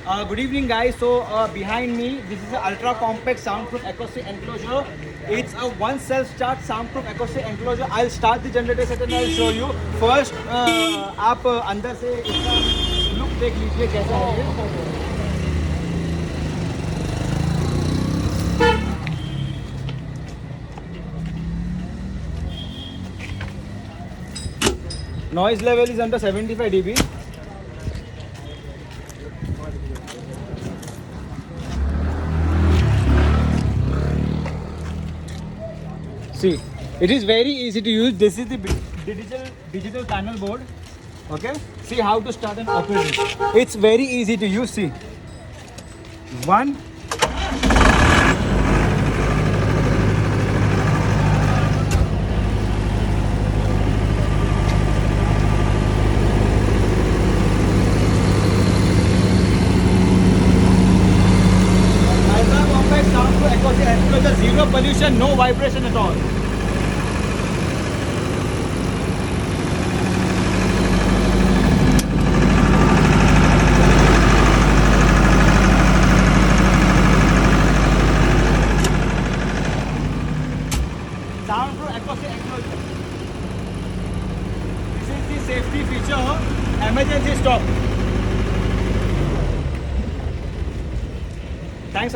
Good evening, guys. So behind me, this is an ultra compact soundproof acoustic enclosure. It's a one self-start soundproof acoustic enclosure. I'll start the generator set and I'll show you. First, आप अंदर से इसका look देख लीजिए कैसा है ये. Noise level is under 75 dB. See, it is very easy to use. This is the digital panel board. Okay. See how to start and operate it. It's very easy to use. See, one. Zero pollution, no vibration at all. Soundproof acoustic enclosure. This is the safety feature. Emergency stop. Thanks a lot.